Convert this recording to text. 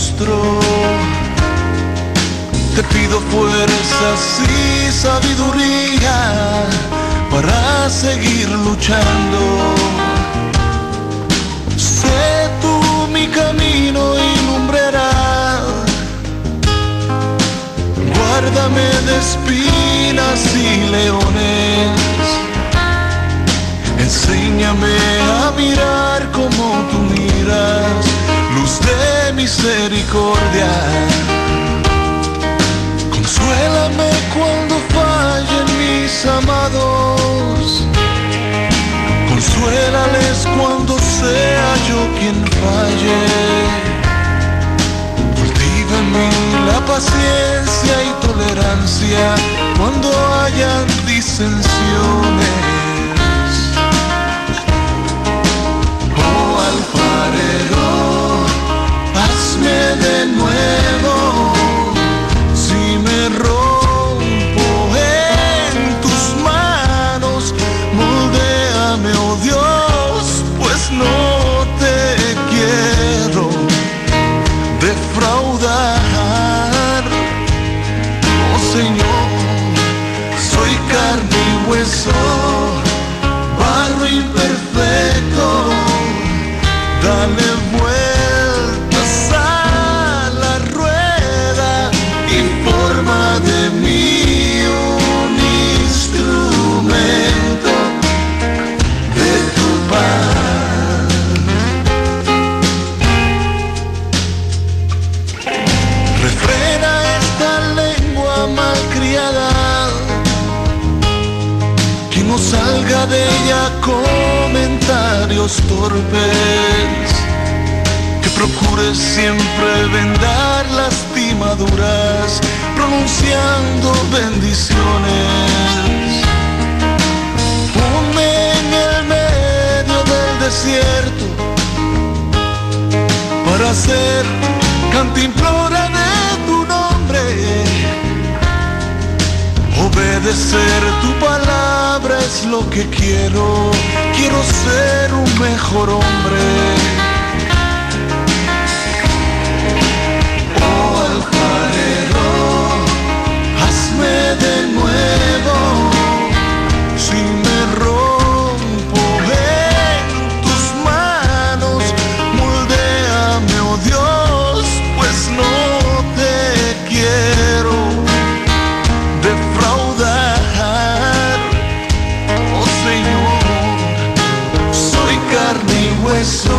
rostro. Te pido fuerzas y sabiduría para seguir luchando. Sé tú mi camino y lumbrera. Guárdame de espinas y leones. Enséñame a mirar como tú miras, luz de misericordia. Consuélame cuando fallen mis amados. Consuélales cuando sea yo quien falle. Cultiva en mí la paciencia y tolerancia cuando hayan disensiones. Oh alfarero, hazme de nuevo. Si me rompo en tus manos, moldéame, oh Dios, pues no te quiero defraudar. Oh Señor, soy carne y hueso, barro imperfecto. Dale vueltas a la rueda y forma de mí un instrumento de tu paz. Refrena esta lengua malcriada, que no salga de ella comentarios torpes, que procure siempre vendar lastimaduras, pronunciando bendiciones. Ponme en el medio del desierto para ser cantimplora de tu nombre. Obedecer tu palabra es lo que quiero. Quiero ser un mejor hombre. Oh alfarero, hazme de nuevo. Si me rompo en tus manos, moldéame, oh Dios, pues no te quiero defraudar. Oh Señor, soy carne y hueso,